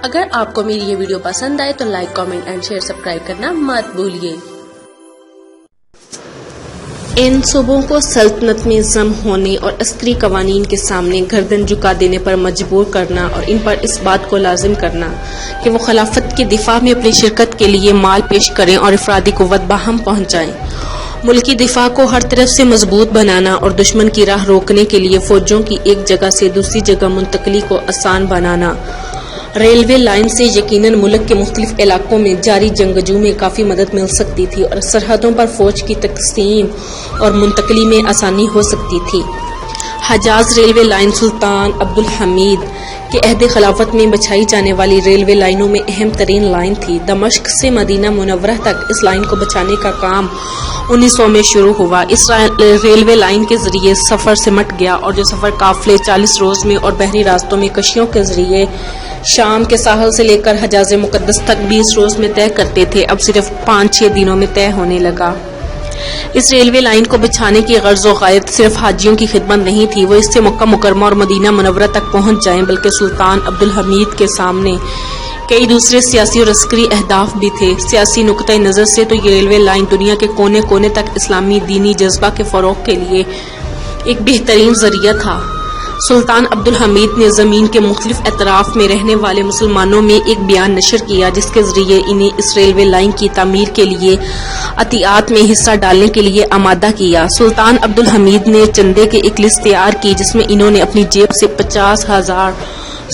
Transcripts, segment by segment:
اگر آپ کو میری یہ ویڈیو پسند آئے تو like, comment and share, subscribe کرنا مت بھولیے۔ ان صوبوں کو سلطنت میں ضم ہونے اور عسکری قوانین کے سامنے گردن جھکا دینے پر مجبور کرنا اور ان پر اس بات کو لازم کرنا کہ وہ خلافت کے دفاع میں اپنی شرکت کے لیے مال پیش کریں اور افرادی قوت باہم پہنچائیں، ملکی دفاع کو ہر طرف سے مضبوط بنانا اور دشمن کی راہ روکنے کے لیے فوجوں کی ایک جگہ سے دوسری جگہ منتقلی کو آسان بنانا۔ ریلوے لائن سے یقیناً ملک کے مختلف علاقوں میں جاری جنگجو میں کافی مدد مل سکتی تھی اور سرحدوں پر فوج کی تقسیم اور منتقلی میں آسانی ہو سکتی تھی۔ حجاز ریلوے لائن سلطان عبدالحمید کے عہد خلافت میں بچھائی جانے والی ریلوے لائنوں میں اہم ترین لائن تھی۔ دمشق سے مدینہ منورہ تک اس لائن کو بچانے کا کام 1900 میں شروع ہوا۔ اس ریلوے لائن کے ذریعے سفر سمٹ گیا اور جو سفر قافلے 40 روز میں اور بحری راستوں میں کشتیوں کے ذریعے شام کے ساحل سے لے کر حجاز مقدس تک 20 روز میں طے کرتے تھے، اب صرف 5-6 دنوں میں طے ہونے لگا۔ اس ریلوے لائن کو بچھانے کی غرض و غایت صرف حاجیوں کی خدمت نہیں تھی، وہ اس سے مکہ مکرمہ اور مدینہ منورہ تک پہنچ جائیں، بلکہ سلطان عبدالحمید کے سامنے کئی دوسرے سیاسی اور عسکری اہداف بھی تھے۔ سیاسی نقطۂ نظر سے تو یہ ریلوے لائن دنیا کے کونے کونے تک اسلامی دینی جذبہ کے فروغ کے لیے ایک بہترین ذریعہ تھا۔ سلطان عبدالحمید نے زمین کے مختلف اطراف میں رہنے والے مسلمانوں میں ایک بیان نشر کیا جس کے ذریعے انہیں اس ریلوے لائن کی تعمیر کے لیے عطیات میں حصہ ڈالنے کے لیے آمادہ کیا۔ سلطان عبدالحمید نے چندے کی ایک لسٹ تیار کی جس میں انہوں نے اپنی جیب سے 50,000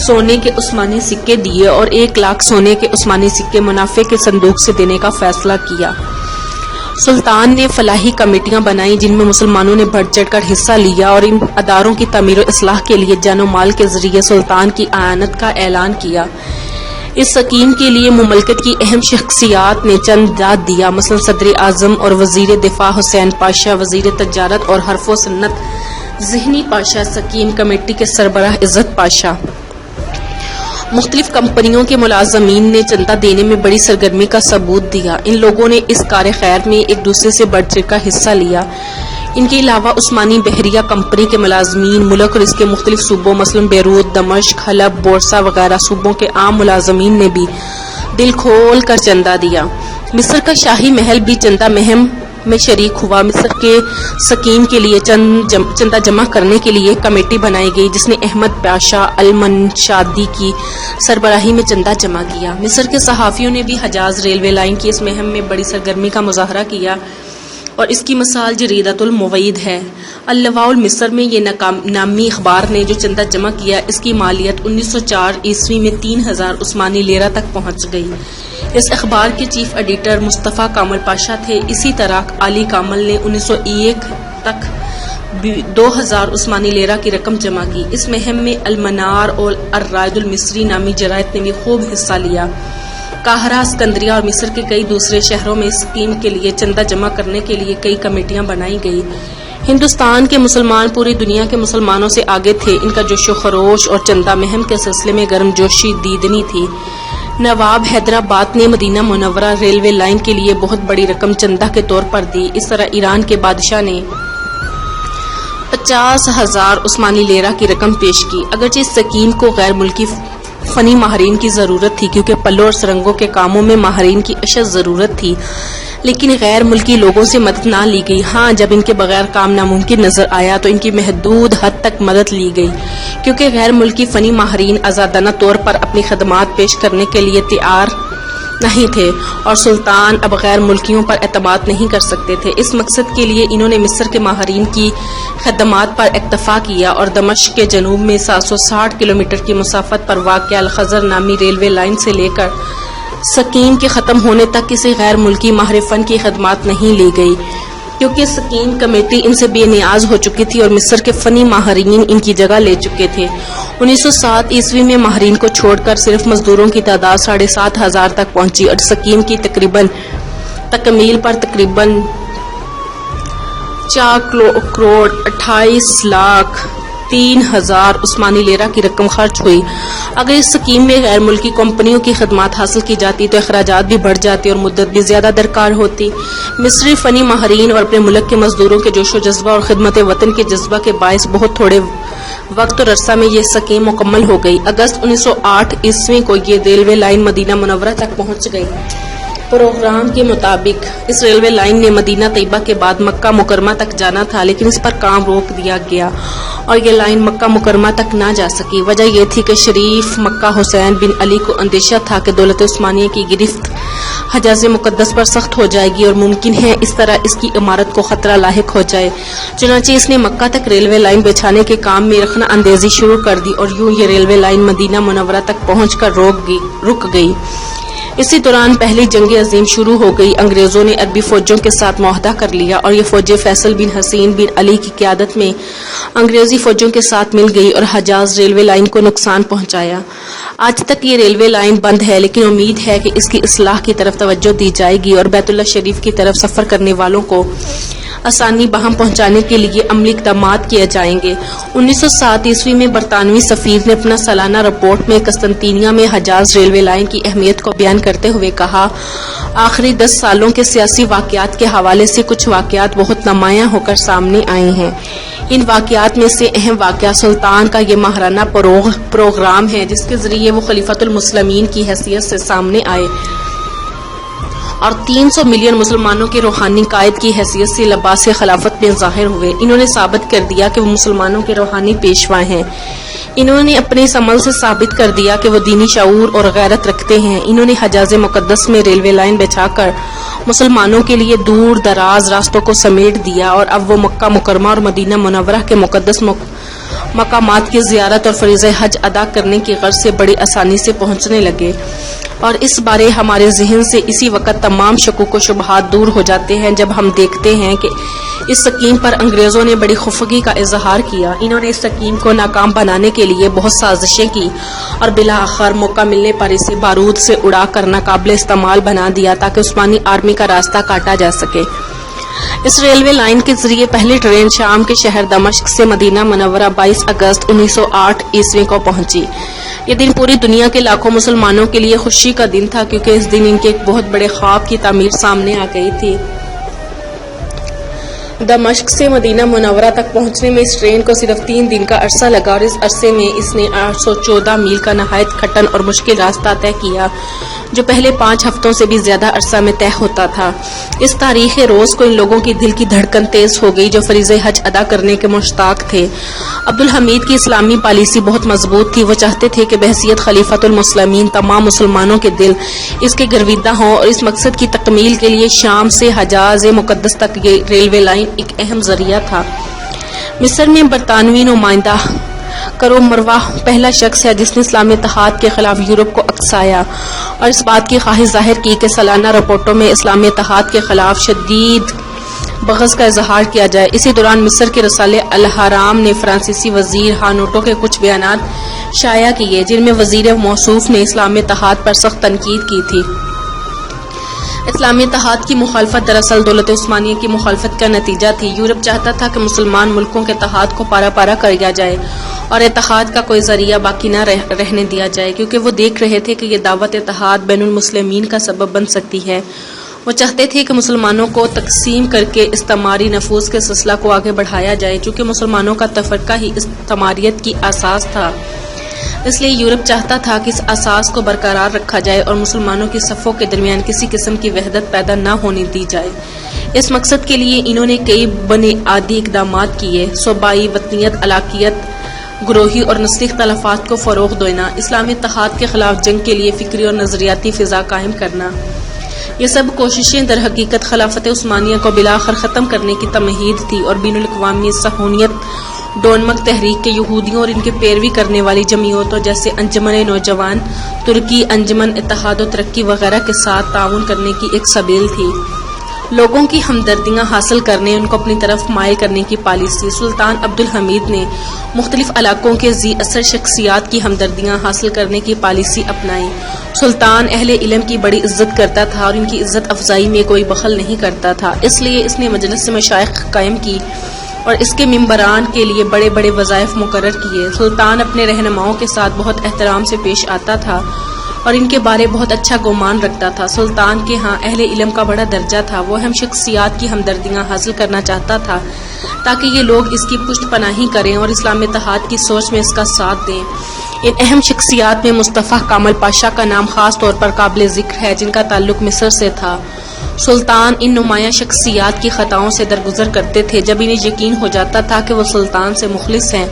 سونے کے عثمانی سکے دیے اور 1,00,000 سونے کے عثمانی سکے منافع کے صندوق سے دینے کا فیصلہ کیا۔ سلطان نے فلاحی کمیٹیاں بنائیں جن میں مسلمانوں نے بڑھ چڑھ کر حصہ لیا اور ان اداروں کی تعمیر و اصلاح کے لیے جان و مال کے ذریعے سلطان کی اعانت کا اعلان کیا۔ اس سکیم کے لیے مملکت کی اہم شخصیات نے چند داد دیا، مثلا صدر اعظم اور وزیر دفاع حسین پاشا، وزیر تجارت اور حرف و صنعت ذہنی پاشا، سکیم کمیٹی کے سربراہ عزت پاشا۔ مختلف کمپنیوں کے ملازمین نے چندہ دینے میں بڑی سرگرمی کا ثبوت دیا۔ ان لوگوں نے اس کار خیر میں ایک دوسرے سے بڑھ چڑھ کر حصہ لیا۔ ان کے علاوہ عثمانی بحریہ کمپنی کے ملازمین ملک اور اس کے مختلف صوبوں مثلا بیروت، دمشق، حلب، بورسا وغیرہ صوبوں کے عام ملازمین نے بھی دل کھول کر چندہ دیا۔ مصر کا شاہی محل بھی چندہ مہم میں شریک ہوا۔ مصر کے سکیم کے لیے چندہ جمع کرنے کے لیے ایک کمیٹی بنائی گئی جس نے احمد پاشا المنشادی کی سربراہی میں چندہ جمع کیا۔ مصر کے صحافیوں نے بھی حجاز ریلوے لائن کی اس مہم میں بڑی سرگرمی کا مظاہرہ کیا اور اس کی مثال جریدۃ الموعد ہے۔ اللواء المصر میں یہ نامی اخبار نے جو چندہ جمع کیا اس کی مالیت 1904 عیسوی میں 3,000 عثمانی لیرہ تک پہنچ گئی۔ اس اخبار کے چیف ایڈیٹر مصطفیٰ کامل پاشا تھے۔ اسی طرح علی کامل نے 1901 تک 2,000 عثمانی لیرہ کی رقم جمع کی۔ اس مہم میں المنار اور الرائد المصری نامی جرائد نے بھی خوب حصہ لیا۔ قاہرہ، اسکندریہ اور مصر کے کئی دوسرے شہروں میں اس اسکیم کے لیے چندہ جمع کرنے کے لیے کئی کمیٹیاں بنائی گئی۔ ہندوستان کے مسلمان پوری دنیا کے مسلمانوں سے آگے تھے۔ ان کا جوش و خروش اور چندہ مہم کے سلسلے میں گرم جوشی دیدنی تھی۔ نواب حیدرآباد نے مدینہ منورہ ریلوے لائن کے لیے بہت بڑی رقم چندہ کے طور پر دی۔ اس طرح ایران کے بادشاہ نے 50,000 عثمانی لیرہ کی رقم پیش کی۔ اگرچہ اس سکیم کو غیر ملکی فنی ماہرین کی ضرورت تھی کیونکہ پلوں اور سرنگوں کے کاموں میں ماہرین کی اشد ضرورت تھی، لیکن غیر ملکی لوگوں سے مدد نہ لی گئی۔ ہاں، جب ان کے بغیر کام ناممکن نظر آیا تو ان کی محدود حد تک مدد لی گئی کیونکہ غیر ملکی فنی ماہرین آزادانہ طور پر اپنی خدمات پیش کرنے کے لیے تیار نہیں تھے اور سلطان اب غیر ملکیوں پر اعتماد نہیں کر سکتے تھے۔ اس مقصد کے لیے انہوں نے مصر کے ماہرین کی خدمات پر اکتفا کیا اور دمشق کے جنوب میں 760 کلومیٹر کی مسافت پر واقع الخضر نامی ریلوے لائن سے لے کر سکیم کے ختم ہونے تک کسی غیر ملکی ماہر فن کی خدمات نہیں لی گئی کیونکہ سکیم کمیٹی ان سے بے نیاز ہو چکی تھی اور مصر کے فنی ماہرین ان کی جگہ لے چکے تھے۔ 1907 عیسوی میں ماہرین کو چھوڑ کر صرف مزدوروں کی تعداد 7,500 تک پہنچی اور سکیم کی تکمیل پر تقریباً 4,28,03,000 عثمانی لیرہ کی رقم خرچ ہوئی۔ اگر اس سکیم میں غیر ملکی کمپنیوں کی خدمات حاصل کی جاتی تو اخراجات بھی بڑھ جاتے اور مدت بھی زیادہ درکار ہوتی۔ مصری فنی ماہرین اور اپنے ملک کے مزدوروں کے جوش و جذبہ اور خدمت وطن کے جذبہ کے باعث بہت تھوڑے وقت اور عرصہ میں یہ سکیم مکمل ہو گئی۔ اگست 1908 عیسوی کو یہ ریلوے لائن مدینہ منورہ تک پہنچ گئی۔ پروگرام کے مطابق اس ریلوے لائن نے مدینہ طیبہ کے بعد مکہ مکرمہ تک جانا تھا، لیکن اس پر کام روک دیا گیا اور یہ لائن مکہ مکرمہ تک نہ جا سکی۔ وجہ یہ تھی کہ شریف مکہ حسین بن علی کو اندیشہ تھا کہ دولت عثمانیہ کی گرفت حجاز مقدس پر سخت ہو جائے گی اور ممکن ہے اس طرح اس کی عمارت کو خطرہ لاحق ہو جائے۔ چنانچہ اس نے مکہ تک ریلوے لائن بچھانے کے کام میں رخنہ اندیزی شروع کر دی اور یوں یہ ریلوے لائن مدینہ منورہ تک پہنچ کر رک گئی۔ اسی دوران پہلی جنگ عظیم شروع ہو گئی۔ انگریزوں نے عربی فوجوں کے ساتھ معاہدہ کر لیا اور یہ فوجیں فیصل بن حسین بن علی کی قیادت میں انگریزی فوجوں کے ساتھ مل گئی اور حجاز ریلوے لائن کو نقصان پہنچایا۔ آج تک یہ ریلوے لائن بند ہے، لیکن امید ہے کہ اس کی اصلاح کی طرف توجہ دی جائے گی اور بیت اللہ شریف کی طرف سفر کرنے والوں کو آسانی باہم پہنچانے کے لیے عملی اقدامات کیے جائیں گے۔ 1907 عیسوی میں برطانوی سفیر نے اپنا سالانہ رپورٹ میں قسطنطنیہ میں حجاز ریلوے لائن کی اہمیت کو بیان کرتے ہوئے کہا، آخری 10 سالوں کے سیاسی واقعات کے حوالے سے کچھ واقعات بہت نمایاں ہو کر سامنے آئے ہیں۔ ان واقعات میں سے اہم واقعہ سلطان کا یہ ماہرانہ پروگرام ہے، جس کے ذریعے وہ خلیفۃ المسلمین کی حیثیت سے سامنے آئے اور 300 ملین مسلمانوں کے روحانی قائد کی حیثیت سے لباس خلافت میں ظاہر ہوئے۔ انہوں نے ثابت کر دیا کہ وہ مسلمانوں کے روحانی پیشوا ہیں۔ انہوں نے اپنے اس عمل سے ثابت کر دیا کہ وہ دینی شعور اور غیرت رکھتے ہیں۔ انہوں نے حجاز مقدس میں ریلوے لائن بچھا کر مسلمانوں کے لیے دور دراز راستوں کو سمیٹ دیا اور اب وہ مکہ مکرمہ اور مدینہ منورہ کے مقدس مقامات کی زیارت اور فریضہ حج ادا کرنے کی غرض سے بڑی آسانی سے پہنچنے لگے، اور اس بارے ہمارے ذہن سے اسی وقت تمام شکوک و شبہات دور ہو جاتے ہیں جب ہم دیکھتے ہیں کہ اس سکیم پر انگریزوں نے بڑی خفگی کا اظہار کیا۔ انہوں نے اس سکیم کو ناکام بنانے کے لیے بہت سازشیں کی اور بالآخر موقع ملنے پر اسے بارود سے اڑا کر ناقابل استعمال بنا دیا تاکہ عثمانی آرمی کا راستہ کاٹا جا سکے۔ اس ریلوے لائن کے ذریعے پہلی ٹرین شام کے شہر دمشق سے مدینہ منورہ 22 اگست 1908 عیسوی کو پہنچی۔ یہ دن پوری دنیا کے لاکھوں مسلمانوں کے لیے خوشی کا دن تھا، کیونکہ اس دن ان کے ایک بہت بڑے خواب کی تعمیر سامنے آ گئی تھی۔ دمشق سے مدینہ منورہ تک پہنچنے میں اس ٹرین کو صرف 3 دن کا عرصہ لگا اور اس عرصے میں اس نے 814 میل کا نہایت کھٹن اور مشکل راستہ طے کیا، جو پہلے 5 ہفتوں سے بھی زیادہ عرصہ میں طے ہوتا تھا۔ اس تاریخ روز کو ان لوگوں کی دل کی دھڑکن تیز ہو گئی جو فریضہ حج ادا کرنے کے مشتاق تھے۔ عبدالحمید کی اسلامی پالیسی بہت مضبوط تھی۔ وہ چاہتے تھے کہ بحیثیت خلیفۃ المسلمین تمام مسلمانوں کے دل اس کے گرویدہ ہوں، اور اس مقصد کی تکمیل کے لیے شام سے حجاز مقدس تک یہ ریلوے لائن ایک اہم ذریعہ تھا۔ مصر میں برطانوی نمائندہ کرو مروہ پہلا شخص ہے جس نے اسلامی اتحاد کے خلاف یورپ کو اکسایا اور اس بات کی خواہش ظاہر کی کہ سالانہ رپورٹوں میں اسلامی اتحاد کے خلاف شدید بغض کا اظہار کیا جائے۔ اسی دوران مصر کے رسالے الحرام نے فرانسیسی وزیر ہانوٹو کے کچھ بیانات شائع کیے جن میں وزیر موصوف نے اسلامی اتحاد پر سخت تنقید کی تھی۔ اسلامی اتحاد کی مخالفت دراصل دولت عثمانیہ کی مخالفت کا نتیجہ تھی۔ یورپ چاہتا تھا کہ مسلمان ملکوں کے اتحاد کو پارا پارا کر دیا جائے اور اتحاد کا کوئی ذریعہ باقی نہ رہنے دیا جائے، کیونکہ وہ دیکھ رہے تھے کہ یہ دعوت اتحاد بین المسلمین کا سبب بن سکتی ہے۔ وہ چاہتے تھے کہ مسلمانوں کو تقسیم کر کے استعماری نفوذ کے سلسلہ کو آگے بڑھایا جائے، چونکہ مسلمانوں کا تفرقہ ہی استعماریت کی اساس تھا۔ اس لیے یورپ چاہتا تھا کہ اس اساس کو برقرار رکھا جائے اور مسلمانوں کی صفوں کے درمیان کسی قسم کی وحدت پیدا نہ ہونے دی جائے۔ اس مقصد کے لیے انہوں نے کئی بنیادی اقدامات کیے: صوبائی وطنیت، علاقیت، گروہی اور نسلی اختلافات کو فروغ دینا، اسلامی اتحاد کے خلاف جنگ کے لیے فکری اور نظریاتی فضا قائم کرنا۔ یہ سب کوششیں در حقیقت خلافت عثمانیہ کو بالآخر ختم کرنے کی تمہید تھی اور بین الاقوامی صہیونیت، ڈونمک تحریک کے یہودیوں اور ان کے پیروی کرنے والی جمعیتوں جیسے انجمن نوجوان ترکی، انجمن اتحاد و ترقی وغیرہ کے ساتھ تعاون کرنے کی ایک سبیل تھی۔ لوگوں کی ہمدردیاں حاصل کرنے، ان کو اپنی طرف مائل کرنے کی پالیسی۔ سلطان عبدالحمید نے مختلف علاقوں کے ذی اثر شخصیات کی ہمدردیاں حاصل کرنے کی پالیسی اپنائی۔ سلطان اہل علم کی بڑی عزت کرتا تھا اور ان کی عزت افزائی میں کوئی بخل نہیں کرتا تھا، اس لیے اس نے مجلس مشائخ قائم کی اور اس کے ممبران کے لیے بڑے بڑے وظائف مقرر کیے۔ سلطان اپنے رہنماؤں کے ساتھ بہت احترام سے پیش آتا تھا اور ان کے بارے بہت اچھا گمان رکھتا تھا۔ سلطان کے ہاں اہل علم کا بڑا درجہ تھا۔ وہ اہم شخصیات کی ہمدردیاں حاصل کرنا چاہتا تھا تاکہ یہ لوگ اس کی پشت پناہی کریں اور اسلام اتحاد کی سوچ میں اس کا ساتھ دیں۔ ان اہم شخصیات میں مصطفیٰ کامل پاشا کا نام خاص طور پر قابل ذکر ہے، جن کا تعلق مصر سے تھا۔ سلطان ان نمایاں شخصیات کی خطاؤں سے درگزر کرتے تھے جب انہیں یقین ہو جاتا تھا کہ وہ سلطان سے مخلص ہیں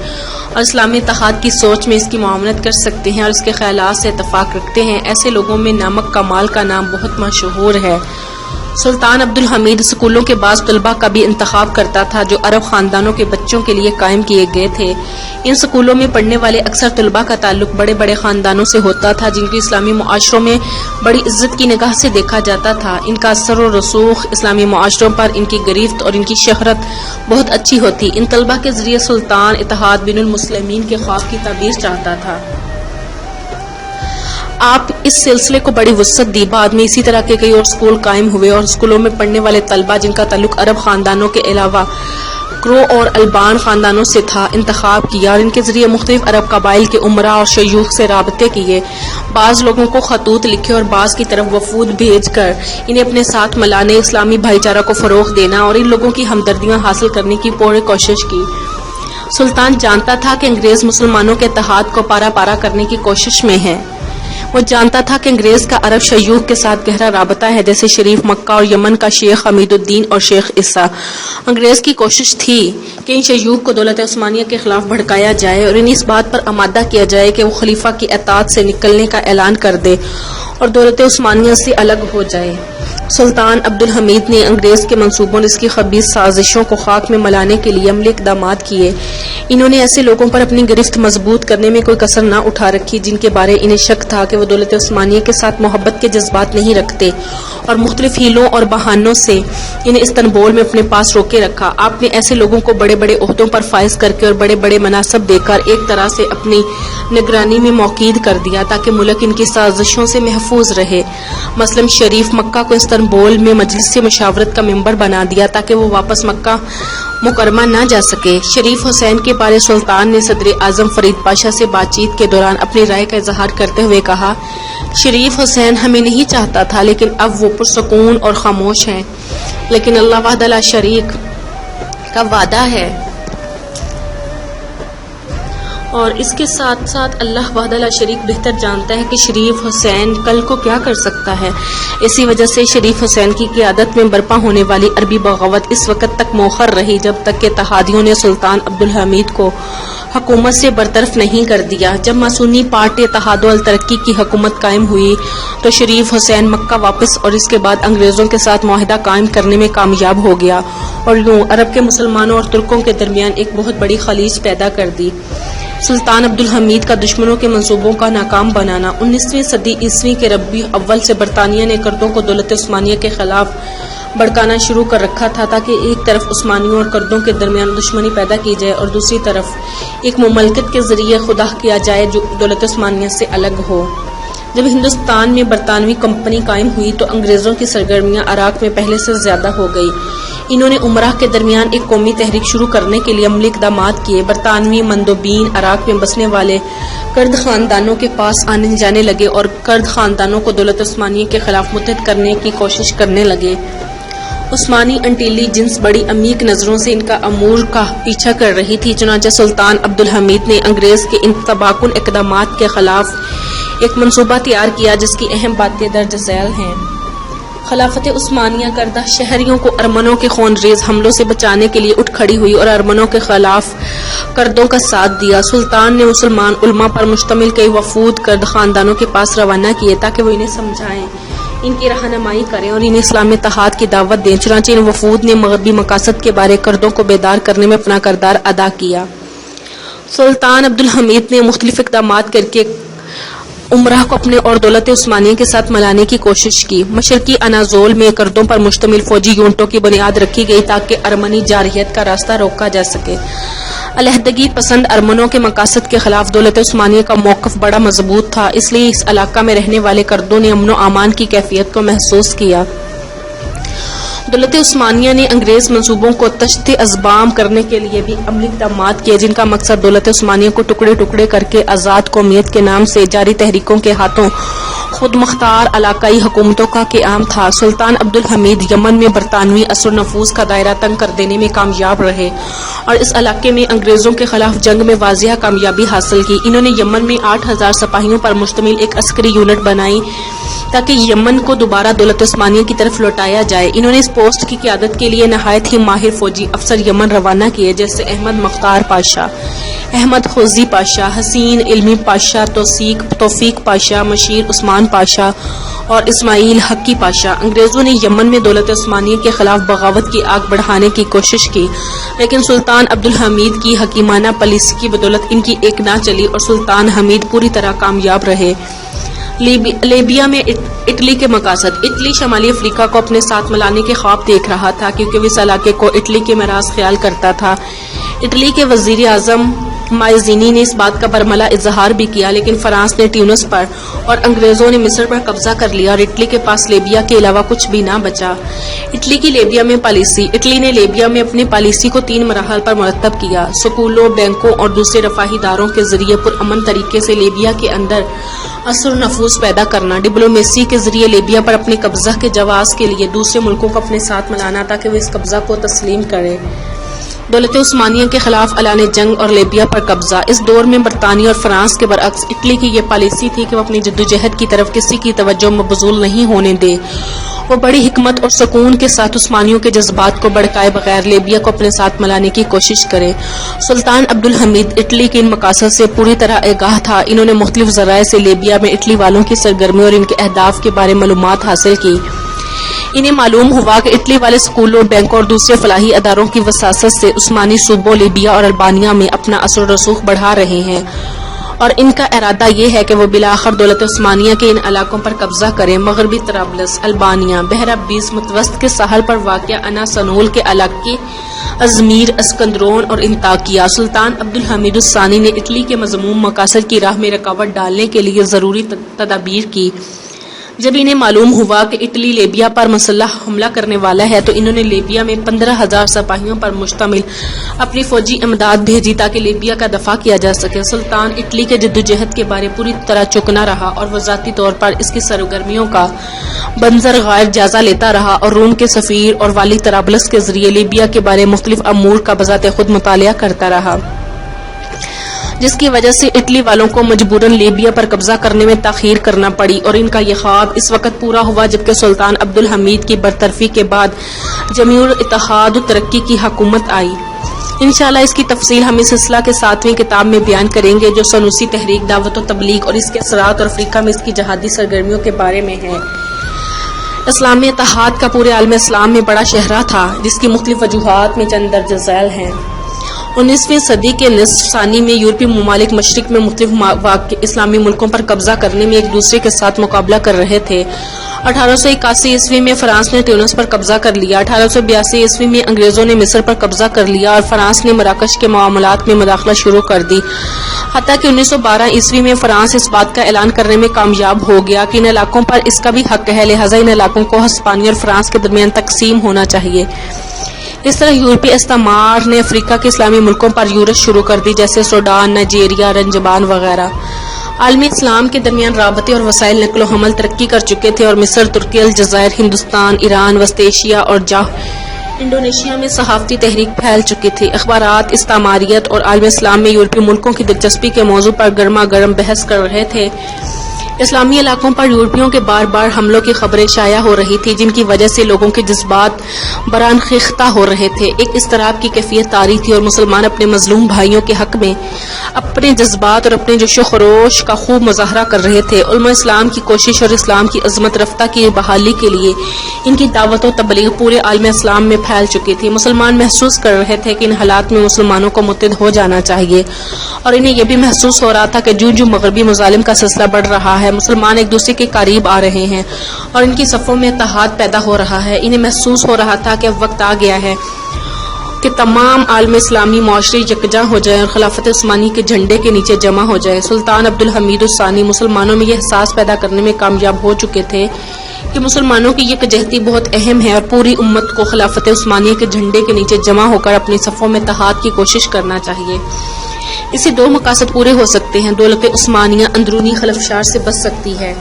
اور اسلامی اتحاد کی سوچ میں اس کی معاونت کر سکتے ہیں اور اس کے خیالات سے اتفاق رکھتے ہیں۔ ایسے لوگوں میں نامک کمال کا نام بہت مشہور ہے۔ سلطان عبدالحمید اسکولوں کے بعض طلباء کا بھی انتخاب کرتا تھا جو عرب خاندانوں کے بچوں کے لیے قائم کیے گئے تھے۔ ان اسکولوں میں پڑھنے والے اکثر طلباء کا تعلق بڑے بڑے خاندانوں سے ہوتا تھا جن کی اسلامی معاشروں میں بڑی عزت کی نگاہ سے دیکھا جاتا تھا۔ ان کا اثر و رسوخ اسلامی معاشروں پر ان کی گرفت اور ان کی شہرت بہت اچھی ہوتی۔ ان طلباء کے ذریعے سلطان اتحاد بین المسلمین کے خواب کی تعبیر چاہتا تھا۔ آپ اس سلسلے کو بڑی وسعت دی۔ بعد میں اسی طرح کے کئی اور اسکول قائم ہوئے اور اسکولوں میں پڑھنے والے طلباء جن کا تعلق عرب خاندانوں کے علاوہ کرو اور البان خاندانوں سے تھا انتخاب کیا اور ان کے ذریعے مختلف عرب قبائل کے عمرا اور شیوخ سے رابطے کیے۔ بعض لوگوں کو خطوط لکھے اور بعض کی طرف وفود بھیج کر انہیں اپنے ساتھ ملانے، اسلامی بھائی چارہ کو فروغ دینا اور ان لوگوں کی ہمدردیاں حاصل کرنے کی پوری کوشش کی۔ سلطان جانتا تھا کہ انگریز مسلمانوں کے اتحاد کو پارا پارا کرنے کی کوشش میں ہے۔ وہ جانتا تھا کہ انگریز کا عرب شیوخ کے ساتھ گہرا رابطہ ہے، جیسے شریف مکہ اور یمن کا شیخ حمید الدین اور شیخ عیسیٰ۔ انگریز کی کوشش تھی کہ ان شیوخ کو دولت عثمانیہ کے خلاف بھڑکایا جائے اور انہیں اس بات پر آمادہ کیا جائے کہ وہ خلیفہ کی اطاعت سے نکلنے کا اعلان کر دے اور دولت عثمانیہ سے الگ ہو جائے۔ سلطان عبدالحمید نے انگریز کے منصوبوں اور اس کی خبیث سازشوں کو خاک میں ملانے کے لیے عملی اقدامات کیے۔ انہوں نے ایسے لوگوں پر اپنی گرفت مضبوط کرنے میں کوئی کسر نہ اٹھا رکھی جن کے بارے انہیں شک تھا کہ وہ دولت عثمانیہ کے ساتھ محبت کے جذبات نہیں رکھتے، اور مختلف ہیلوں اور بہانوں سے انہیں استنبول میں اپنے پاس روکے رکھا۔ آپ نے ایسے لوگوں کو بڑے بڑے عہدوں پر فائز کر کے اور بڑے بڑے مناصب دے کر ایک طرح سے اپنی نگرانی میں موقید کر دیا تاکہ ملک ان کی سازشوں سے محفوظ رہے۔ مثلاً شریف مکہ کو استنبول میں مجلس سے مشاورت کا ممبر بنا دیا تاکہ وہ واپس مکہ مکرمہ نہ جا سکے۔ شریف حسین کے بارے سلطان نے صدر اعظم فرید پاشا سے بات چیت کے دوران اپنی رائے کا اظہار کرتے ہوئے کہا، شریف حسین ہمیں نہیں چاہتا تھا لیکن اب وہ پرسکون اور خاموش ہیں، لیکن اللہ وحدہ لا شریک کا وعدہ ہے اور اس کے ساتھ ساتھ اللہ وحدہ لا شریک بہتر جانتا ہے کہ شریف حسین کل کو کیا کر سکتا ہے۔ اسی وجہ سے شریف حسین کی قیادت میں برپا ہونے والی عربی بغاوت اس وقت تک مؤخر رہی جب تک کہ اتحادیوں نے سلطان عبدالحمید کو حکومت سے برطرف نہیں کر دیا۔ جب ماسونی پارٹی اتحاد و الترقی کی حکومت قائم ہوئی تو شریف حسین مکہ واپس اور اس کے بعد انگریزوں کے ساتھ معاہدہ قائم کرنے میں کامیاب ہو گیا اور یوں عرب کے مسلمانوں اور ترکوں کے درمیان ایک بہت بڑی خلیج پیدا کر دی۔ سلطان عبدالحمید کا دشمنوں کے منصوبوں کا ناکام بنانا 19ویں صدی عیسوی کے ربیع اول سے برطانیہ نے کردوں کو دولت عثمانیہ کے خلاف بھڑکانا شروع کر رکھا تھا تاکہ ایک طرف عثمانیوں اور کردوں کے درمیان دشمنی پیدا کی جائے اور دوسری طرف ایک مملکت کے ذریعے خدا کیا جائے جو دولت عثمانیہ سے الگ ہو۔ جب ہندوستان میں برطانوی کمپنی قائم ہوئی تو انگریزوں کی سرگرمیاں عراق میں پہلے سے زیادہ ہو گئی۔ انہوں نے عمرہ کے درمیان ایک قومی تحریک شروع کرنے کے لیے عملی اقدامات کیے۔ برطانوی مندوبین عراق میں بسنے والے کرد خاندانوں کے پاس آنے جانے لگے اور کرد خاندانوں کو دولت عثمانیہ کے خلاف متحد کرنے کی کوشش کرنے لگے۔ عثمانی انٹیلی جنس بڑی عمیق نظروں سے ان کا امور کا پیچھا کر رہی تھی، چنانچہ سلطان عبدالحمید نے انگریز کے ان تباکن اقدامات کے خلاف ایک منصوبہ تیار کیا جس کی اہم باتیں درج ذیل ہیں۔ خلافت عثمانیہ کردہ شہریوں کو ارمنوں کے خونریز حملوں سے بچانے کے لیے اٹھ کھڑی ہوئی اور ارمنوں کے خلاف کردوں کا ساتھ دیا۔ سلطان نے مسلمان علماء پر مشتمل کئی وفود کرد خاندانوں کے پاس روانہ کیے تاکہ وہ انہیں سمجھائیں، ان کی رہنمائی کریں اور انہیں اسلام اتحاد کی دعوت دیں۔ چنانچہ ان وفود نے مغربی مقاصد کے بارے کردوں کو بیدار کرنے میں اپنا کردار ادا کیا۔ سلطان عبدالحمید نے مختلف اقدامات کر کے عمرہ کو اپنے اور دولت عثمانیہ کے ساتھ ملانے کی کوشش کی۔ مشرقی اناضول میں کردوں پر مشتمل فوجی یونٹوں کی بنیاد رکھی گئی تاکہ ارمنی جارحیت کا راستہ روکا جا سکے۔ علیحدگی پسند ارمنوں کے مقاصد کے خلاف دولت عثمانیہ کا موقف بڑا مضبوط تھا، اس لیے اس علاقہ میں رہنے والے کردوں نے امن و امان کی کیفیت کو محسوس کیا۔ دولت عثمانیہ نے انگریز منصوبوں کو تشت ازبام کرنے کے لیے بھی عملی اقدامات کیے جن کا مقصد دولت عثمانیہ کو ٹکڑے ٹکڑے کر کے آزاد قومیت کے نام سے جاری تحریکوں کے ہاتھوں خود مختار علاقائی حکومتوں کا قیام تھا، سلطان عبدالحمید یمن میں برطانوی اثر و نفوذ کا دائرہ تنگ کر دینے میں کامیاب رہے اور اس علاقے میں انگریزوں کے خلاف جنگ میں واضح کامیابی حاصل کی۔ انہوں نے یمن میں 8000 سپاہیوں پر مشتمل ایک عسکری یونٹ بنائی تاکہ یمن کو دوبارہ دولت عثمانیہ کی طرف لوٹایا جائے۔ انہوں نے اس پوسٹ کی قیادت کے لیے نہایت ہی ماہر فوجی افسر یمن روانہ کیے، جیسے احمد مختار پاشا، احمد خوزی پاشا، حسین علمی پاشا، توفیق پاشا، مشیر عثمان پاشا اور اسماعیل حقی پاشا۔ انگریزوں نے یمن میں دولت عثمانیہ کے خلاف بغاوت کی آگ بڑھانے کی کوشش کی، لیکن سلطان عبدالحمید کی حکیمانہ پالیسی کی بدولت ان کی ایک نہ چلی اور سلطان حمید پوری طرح کامیاب رہے۔ لیبیا میں اٹلی کے مقاصد۔ اٹلی شمالی افریقہ کو اپنے ساتھ ملانے کے خواب دیکھ رہا تھا، کیونکہ وہ اس علاقے کو اٹلی کے میراث خیال کرتا تھا۔ اٹلی کے وزیر اعظم مائزینی نے اس بات کا برملا اظہار بھی کیا، لیکن فرانس نے ٹیونس پر اور انگریزوں نے مصر پر قبضہ کر لیا اور اٹلی کے پاس لیبیا کے علاوہ کچھ بھی نہ بچا۔ اٹلی کی لیبیا میں پالیسی۔ اٹلی نے لیبیا میں اپنی پالیسی کو 3 مراحل پر مرتب کیا: سکولوں، بینکوں اور دوسرے رفاہی اداروں کے ذریعے پرامن طریقے سے لیبیا کے اندر اثر و نفوذ پیدا کرنا، ڈپلومیسی کے ذریعے لیبیا پر اپنے قبضہ کے جواز کے لیے دوسرے ملکوں کو اپنے ساتھ ملانا تاکہ وہ اس قبضہ کو تسلیم کرے، دولت عثمانیہ کے خلاف اعلان جنگ اور لیبیا پر قبضہ۔ اس دور میں برطانیہ اور فرانس کے برعکس اٹلی کی یہ پالیسی تھی کہ وہ اپنی جدوجہد کی طرف کسی کی توجہ مبذول نہیں ہونے دے۔ وہ بڑی حکمت اور سکون کے ساتھ عثمانیوں کے جذبات کو بھڑکائے بغیر لیبیا کو اپنے ساتھ ملانے کی کوشش کرے۔ سلطان عبدالحمید اٹلی کے ان مقاصد سے پوری طرح آگاہ تھا۔ انہوں نے مختلف ذرائع سے لیبیا میں اٹلی والوں کی سرگرمیوں اور ان کے اہداف کے بارے معلومات حاصل کی۔ انہیں معلوم ہوا کہ اٹلی والے سکولوں، بینکوں اور دوسرے فلاحی اداروں کی وساطت سے عثمانی صوبوں لیبیا اور البانیہ میں اپنا اثر و رسوخ بڑھا رہے ہیں، اور ان کا ارادہ یہ ہے کہ وہ بالآخر دولت عثمانیہ کے ان علاقوں پر قبضہ کریں: مغربی طرابلس، البانیہ، بحر ابیض متوسط کے ساحل پر واقع انا سنول کے علاقے، ازمیر، اسکندرون اور انطاکیہ۔ سلطان عبدالحمید الثانی نے اٹلی کے مذموم مقاصد کی راہ میں رکاوٹ ڈالنے کے لیے ضروری تدابیر کی۔ جب انہیں معلوم ہوا کہ اٹلی لیبیا پر مسلح حملہ کرنے والا ہے تو انہوں نے لیبیا میں 15,000 سپاہیوں پر مشتمل اپنی فوجی امداد بھیجی تاکہ لیبیا کا دفاع کیا جا سکے۔ سلطان اٹلی کے جدوجہد کے بارے پوری طرح چپ نہ رہا اور وہ ذاتی طور پر اس کی سرگرمیوں کا بنظر غائب جائزہ لیتا رہا اور روم کے سفیر اور والی طرابلس کے ذریعے لیبیا کے بارے مختلف امور کا بذات خود مطالعہ کرتا رہا، جس کی وجہ سے اٹلی والوں کو مجبوراً لیبیا پر قبضہ کرنے میں تاخیر کرنا پڑی، اور ان کا یہ خواب اس وقت پورا ہوا جبکہ سلطان عبدالحمید کی برطرفی کے بعد جمعیت الاتحاد و ترقی کی حکومت آئی۔ انشاءاللہ اس کی تفصیل ہم اس سلسلہ کے 7ویں کتاب میں بیان کریں گے، جو سنوسی تحریک، دعوت و تبلیغ اور اس کے اثرات اور افریقہ میں اس کی جہادی سرگرمیوں کے بارے میں ہے۔ اسلامی اتحاد کا پورے عالم اسلام میں بڑا شہرہ تھا، جس کی مختلف وجوہات میں چند درج ذیل ہیں۔ 19ویں صدی کے نصف ثانی میں یورپی ممالک مشرق میں مختلف اسلامی ملکوں پر قبضہ کرنے میں ایک دوسرے کے ساتھ مقابلہ کر رہے تھے۔ 1881 عیسوی میں فرانس نے ٹیونس پر قبضہ کر لیا، 1882 عیسوی میں انگریزوں نے مصر پر قبضہ کر لیا اور فرانس نے مراکش کے معاملات میں مداخلت شروع کر دی، حتیٰ کہ 1912 عیسوی میں فرانس اس بات کا اعلان کرنے میں کامیاب ہو گیا کہ ان علاقوں پر اس کا بھی حق ہے، لہٰذا ان علاقوں کو ہسپانیہ اور فرانس کے درمیان تقسیم ہونا چاہیے۔ اس طرح یورپی استعمار نے افریقہ کے اسلامی ملکوں پر یورش شروع کر دی، جیسے سوڈان، نائجیریا، رنجبان وغیرہ۔ عالم اسلام کے درمیان رابطے اور وسائل نقل و حمل ترقی کر چکے تھے اور مصر، ترکی، الجزائر، ہندوستان، ایران، وسط ایشیا اور انڈونیشیا میں صحافتی تحریک پھیل چکی تھی۔ اخبارات استعماریت اور عالم اسلام میں یورپی ملکوں کی دلچسپی کے موضوع پر گرما گرم بحث کر رہے تھے۔ اسلامی علاقوں پر یورپیوں کے بار بار حملوں کی خبریں شائع ہو رہی تھی، جن کی وجہ سے لوگوں کے جذبات برانخیختہ ہو رہے تھے۔ ایک اضطراب کی کیفیت طاری تھی اور مسلمان اپنے مظلوم بھائیوں کے حق میں اپنے جذبات اور اپنے جوش و خروش کا خوب مظاہرہ کر رہے تھے۔ علماء اسلام کی کوشش اور اسلام کی عظمت رفتہ کی بحالی کے لیے ان کی دعوت و تبلیغ پورے عالم اسلام میں پھیل چکی تھی۔ مسلمان محسوس کر رہے تھے کہ ان حالات میں مسلمانوں کو متحد ہو جانا چاہیے، اور انہیں یہ بھی محسوس ہو رہا تھا کہ جو مغربی مظالم کا سلسلہ بڑھ رہا ہے، مسلمان ایک دوسرے کے قریب آ رہے ہیں اور ان کی صفوں میں اتحاد پیدا ہو رہا ہے۔ انہیں محسوس ہو رہا تھا کہ اب وقت آ گیا ہے کہ تمام عالم اسلامی معاشرے یکجا ہو جائیں اور خلافت عثمانی کے جھنڈے کے نیچے جمع ہو جائے۔ سلطان عبدالحمید الثانی مسلمانوں میں یہ احساس پیدا کرنے میں کامیاب ہو چکے تھے کہ مسلمانوں کی یکجہتی بہت اہم ہے اور پوری امت کو خلافت عثمانیہ کے جھنڈے کے نیچے جمع ہو کر اپنی صفوں میں اتحاد کی کوشش کرنا چاہیے۔ اسے 2 مقاصد پورے ہو سکتے ہیں: دولت عثمانیہ اندرونی خلفشار سے بچ سکتی ہے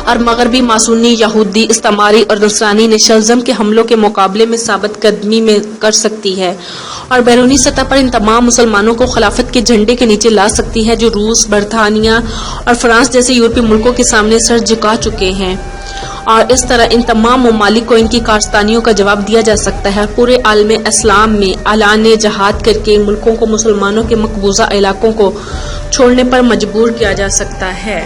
اور مغربی ماسونی، یہودی، استعماری اور نصرانی نیشنلزم کے حملوں کے مقابلے میں ثابت قدمی میں کر سکتی ہے اور بیرونی سطح پر ان تمام مسلمانوں کو خلافت کے جھنڈے کے نیچے لا سکتی ہے جو روس، برطانیہ اور فرانس جیسے یورپی ملکوں کے سامنے سر جھکا چکے ہیں، اور اس طرح ان تمام ممالک کو ان کی کارستانیوں کا جواب دیا جا سکتا ہے۔ پورے عالم اسلام میں اعلان جہاد کر کے ملکوں کو مسلمانوں کے مقبوضہ علاقوں کو چھوڑنے پر مجبور کیا جا سکتا ہے۔